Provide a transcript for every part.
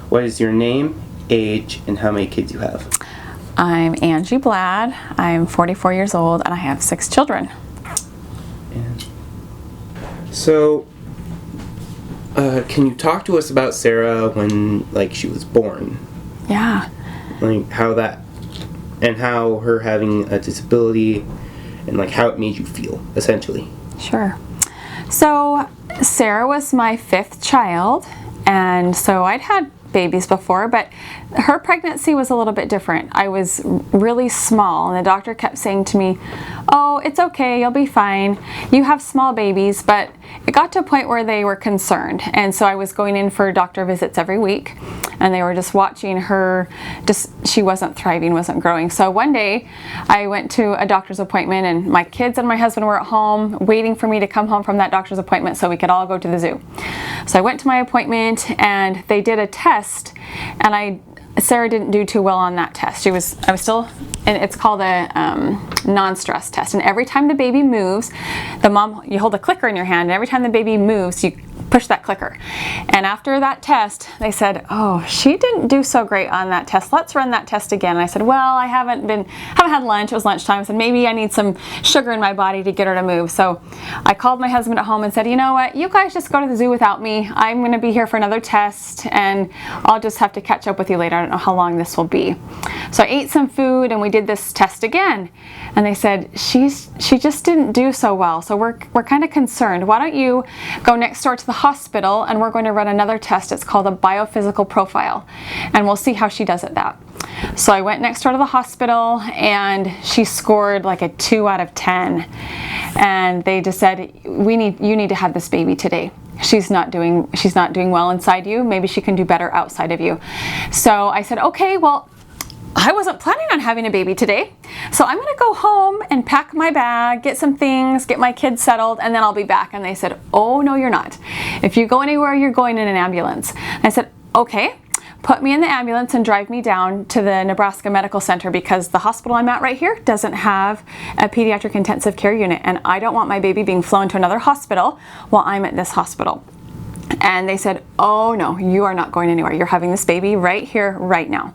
What is your name, age, and how many kids you have? I'm Angie Blad. I'm 44 years old and I have 6 children. And so, can you talk to us about Sarah when, she was born? Yeah. How that, and how her having a disability, and how it made you feel, essentially. Sure. So, Sarah was my 5th child, and so I'd had babies before, but her pregnancy was a little bit different. I was really small, and the doctor kept saying to me, "Oh, it's okay, you'll be fine. You have small babies," but it got to a point where they were concerned, and so I was going in for doctor visits every week, and they were just watching her. She wasn't thriving, wasn't growing. So one day, I went to a doctor's appointment, and my kids and my husband were at home waiting for me to come home from that doctor's appointment so we could all go to the zoo. So I went to my appointment, and they did a test, and Sarah didn't do too well on that test. I was still, and it's called a non-stress test. And every time the baby moves, you hold a clicker in your hand, and every time the baby moves, you push that clicker. And after that test, they said, "Oh, she didn't do so great on that test. Let's run that test again." And I said, "Well, I haven't had lunch. It was lunchtime. I said, maybe I need some sugar in my body to get her to move." So I called my husband at home and said, "You know what? You guys just go to the zoo without me. I'm going to be here for another test, and I'll just have to catch up with you later. I don't know how long this will be." So I ate some food, and we did this test again. And they said, she just didn't do so well. So we're kind of concerned. Why don't you go next door to the hospital, and we're going to run another test. It's called a biophysical profile, and we'll see how she does at that. So I went next door to the hospital, and she scored like a 2 out of 10. And they just said, you need to have this baby today. She's not doing well inside you. Maybe she can do better outside of you. So I said, okay, well, I wasn't planning on having a baby today, so I'm going to go home and pack my bag, get some things, get my kids settled, and then I'll be back. And they said, "Oh, no, you're not. If you go anywhere, you're going in an ambulance." And I said, "Okay, put me in the ambulance and drive me down to the Nebraska Medical Center, because the hospital I'm at right here doesn't have a pediatric intensive care unit, and I don't want my baby being flown to another hospital while I'm at this hospital." And they said, "Oh no, you are not going anywhere. You're having this baby right here, right now."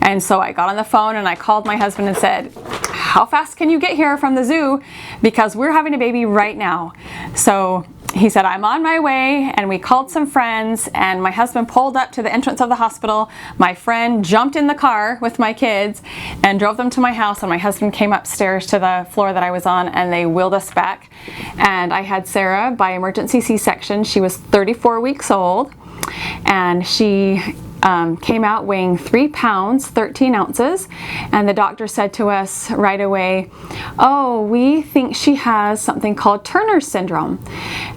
And so I got on the phone and I called my husband and said, "How fast can you get here from the zoo? Because we're having a baby right now." So he said, "I'm on my way," and we called some friends, and my husband pulled up to the entrance of the hospital. My friend jumped in the car with my kids and drove them to my house, and my husband came upstairs to the floor that I was on, and they wheeled us back. And I had Sarah by emergency C-section. She was 34 weeks old, and she came out weighing 3 pounds, 13 ounces, and the doctor said to us right away, "Oh, we think she has something called Turner syndrome."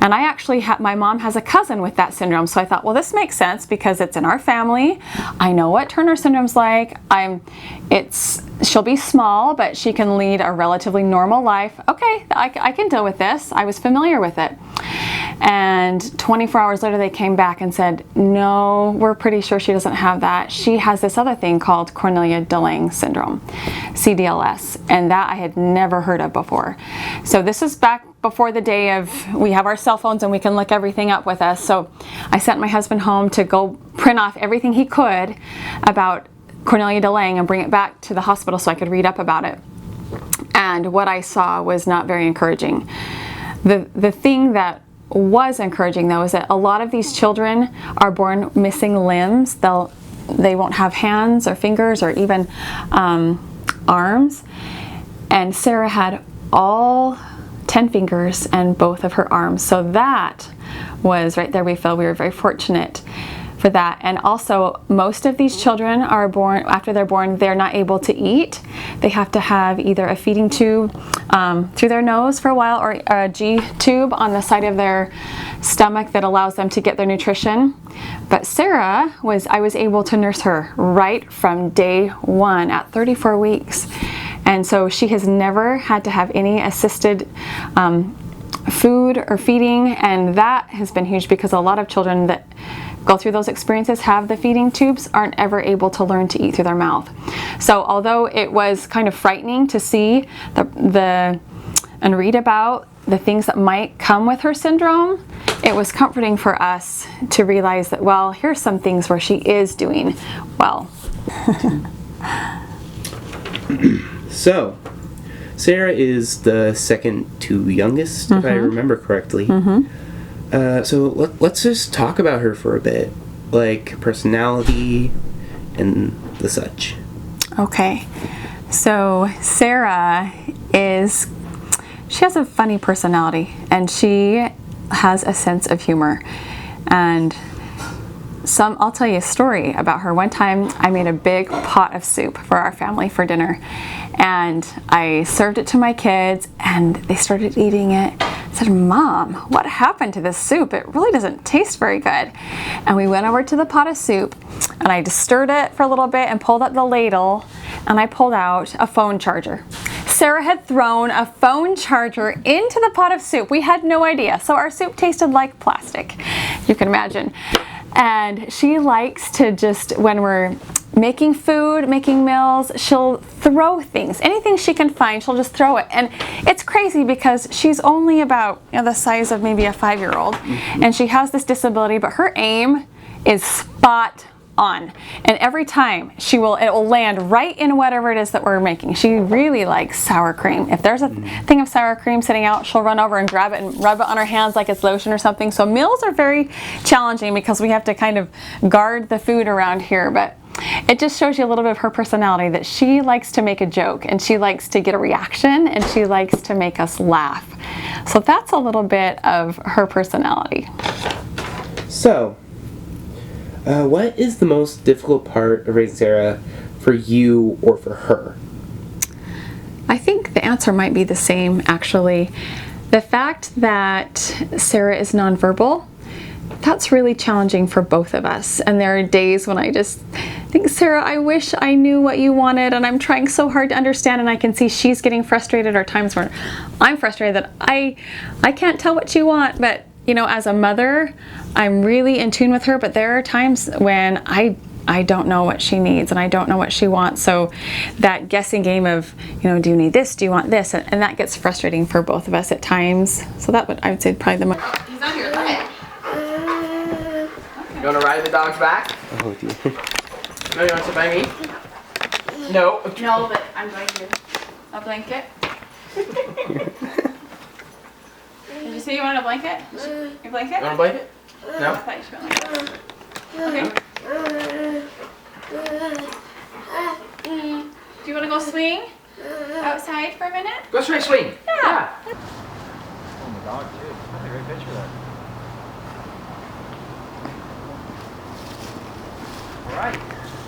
And I actually my mom has a cousin with that syndrome, so I thought, well, this makes sense because it's in our family. I know what Turner syndrome's like. She'll be small, but she can lead a relatively normal life. Okay, I can deal with this. I was familiar with it. And 24 hours later, they came back and said, "No, we're pretty sure she doesn't have that. She has this other thing called Cornelia-de-Lange syndrome, CDLS," and that I had never heard of before. So this is back before the day of we have our cell phones and we can look everything up with us. So I sent my husband home to go print off everything he could about Cornelia-de-Lange and bring it back to the hospital so I could read up about it. And what I saw was not very encouraging. The thing that was encouraging, though, is that a lot of these children are born missing limbs. They won't have hands or fingers or even arms. And Sarah had all 10 fingers and both of her arms. So that was right there. We felt we were very fortunate for that. And also, most of these children are born, after they're born, they're not able to eat. They have to have either a feeding tube through their nose for a while, or a G tube on the side of their stomach that allows them to get their nutrition. But Sarah I was able to nurse her right from day 1 at 34 weeks. And so she has never had to have any assisted food or feeding, and that has been huge because a lot of children that go through those experiences have the feeding tubes aren't ever able to learn to eat through their mouth. So although it was kind of frightening to see the and read about the things that might come with her syndrome, it was comforting for us to realize that, well, here's some things where she is doing well. So, Sarah is the second to youngest, if I remember correctly. So let's just talk about her for a bit, like personality and the such. Okay, so Sarah she has a funny personality, and she has a sense of humor. And I'll tell you a story about her. One time I made a big pot of soup for our family for dinner, and I served it to my kids, and they started eating it. I said, "Mom, what happened to this soup? It really doesn't taste very good." And we went over to the pot of soup, and I just stirred it for a little bit and pulled up the ladle, and I pulled out a phone charger. Sarah had thrown a phone charger into the pot of soup. We had no idea. So our soup tasted like plastic, you can imagine. And she likes to just, when we're making food, making meals, she'll throw things. Anything she can find, she'll just throw it. And it's crazy because she's only about the size of maybe a 5-year-old. And she has this disability, but her aim is spot on. And every time it will land right in whatever it is that we're making. She really likes sour cream. If there's a thing of sour cream sitting out, she'll run over and grab it and rub it on her hands like it's lotion or something. So meals are very challenging because we have to kind of guard the food around here, but it just shows you a little bit of her personality, that she likes to make a joke, and she likes to get a reaction, and she likes to make us laugh. So that's a little bit of her personality. So, what is the most difficult part of raising Sarah for you or for her? I think the answer might be the same, actually. The fact that Sarah is nonverbal, that's really challenging for both of us. And there are days when I just think, Sarah, I wish I knew what you wanted, and I'm trying so hard to understand, and I can see she's getting frustrated, or times where I'm frustrated that I can't tell what you want, but as a mother, I'm really in tune with her, but there are times when I don't know what she needs, and I don't know what she wants. So that guessing game of, do you need this? Do you want this? And that gets frustrating for both of us at times. So I would say probably the most. He's on your leg. You want to ride the dog's back? Oh, dear. No, you want to sit by me? No. No, but I'm going to. A blanket? Did you say you wanted a blanket? Your blanket? You want a blanket? No? I thought you wanted a blanket. Okay. Do you want to go swing outside for a minute? Go straight swing. Yeah. Oh, my dog, too. That's a great picture there. Alright.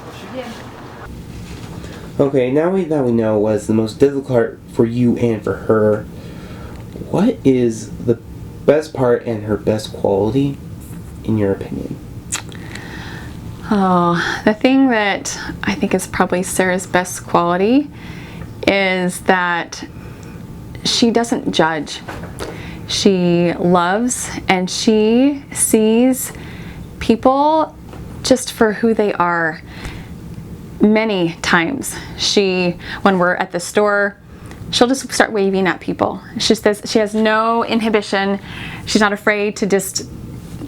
Push again. Okay, now that we know what's the most difficult part for you and for her, what is the best part and her best quality, in your opinion? Oh, the thing that I think is probably Sarah's best quality is that she doesn't judge. She loves, and she sees people just for who they are. Many times when we're at the store, she'll just start waving at people. She has no inhibition. She's not afraid to just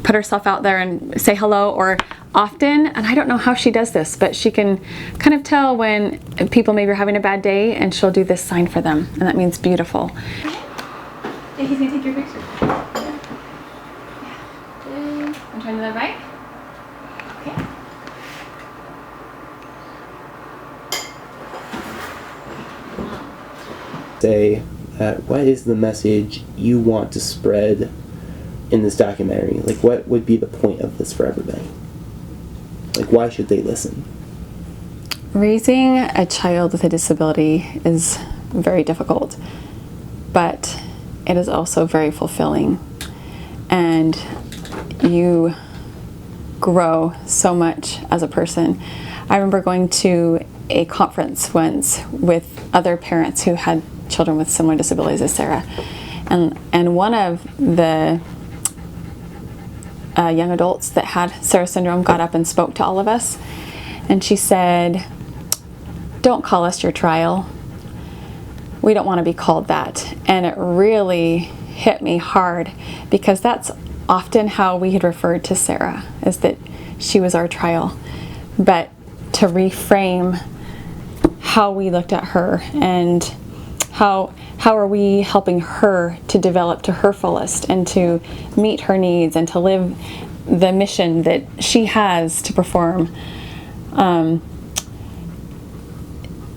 put herself out there and say hello, or often, and I don't know how she does this, but she can kind of tell when people maybe are having a bad day, and she'll do this sign for them, and that means beautiful. Yeah, he's gonna take your picture. I'm trying to the right. Okay. Say that what is the message you want to spread in this documentary? Like, what would be the point of this for everybody? Like, why should they listen? Raising a child with a disability is very difficult, but it is also very fulfilling, and you grow so much as a person. I remember going to a conference once with other parents who had children with similar disabilities as Sarah, and one of the young adults that had Sarah syndrome got up and spoke to all of us, and she said, "Don't call us your trial. we don't want to be called that. And it really hit me hard, because that's often how we had referred to Sarah, is that she was our trial. But to reframe how we looked at her, and how are we helping her to develop to her fullest and to meet her needs and to live the mission that she has to perform.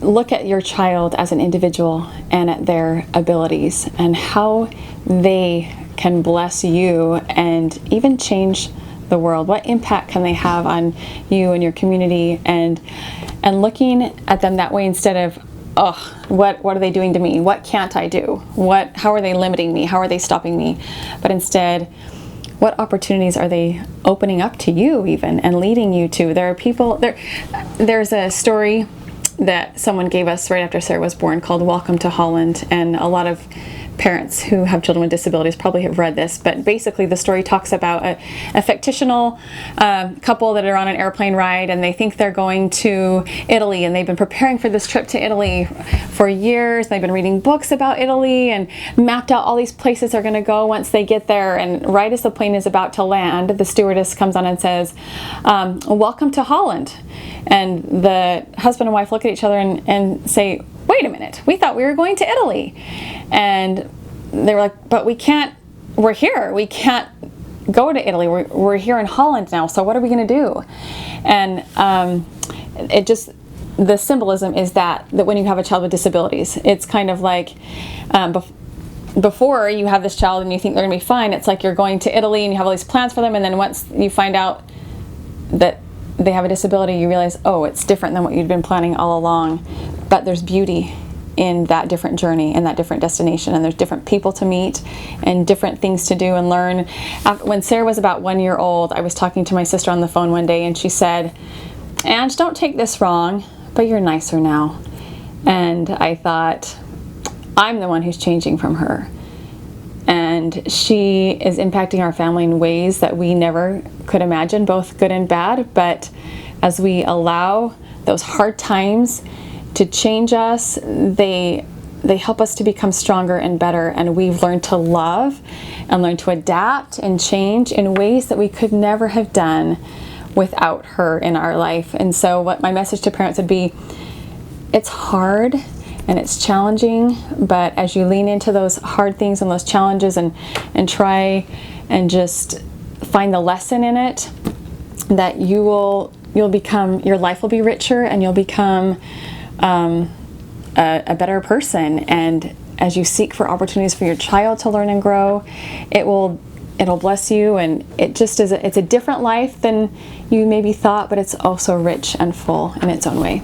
Look at your child as an individual and at their abilities and how they can bless you and even change the world. What impact can they have on you and your community, and looking at them that way, instead of, oh, what are they doing to me? What can't I do? How are they limiting me? How are they stopping me? But instead, what opportunities are they opening up to you even and leading you to? There are people there's a story that someone gave us right after Sarah was born called Welcome to Holland, and a lot of parents who have children with disabilities probably have read this, but basically the story talks about a fictional couple that are on an airplane ride, and they think they're going to Italy, and they've been preparing for this trip to Italy for years. They've been reading books about Italy and mapped out all these places they're going to go once they get there, and right as the plane is about to land, the stewardess comes on and says, welcome to Holland. And the husband and wife look at each other and say, wait a minute, we thought we were going to Italy. And they were like, but we're here. We can't go to Italy. We're here in Holland now. So what are we going to do? And the symbolism is that when you have a child with disabilities, it's kind of like, before you have this child and you think they're going to be fine, it's like you're going to Italy and you have all these plans for them. And then once you find out that they have a disability, you realize, oh, it's different than what you'd been planning all along. But there's beauty in that different journey and that different destination, and there's different people to meet and different things to do and learn. When Sarah was about 1 year old, I was talking to my sister on the phone one day, and she said, Ange, don't take this wrong, but you're nicer now. And I thought, I'm the one who's changing from her. And she is impacting our family in ways that we never could imagine, both good and bad. But as we allow those hard times to change us, they help us to become stronger and better. And we've learned to love and learn to adapt and change in ways that we could never have done without her in our life. And so what my message to parents would be, it's hard and it's challenging, but as you lean into those hard things and those challenges and try and just find the lesson in it, that you'll become, your life will be richer, and you'll become a better person. And as you seek for opportunities for your child to learn and grow, it'll bless you, and it just is it's a different life than you maybe thought, but it's also rich and full in its own way.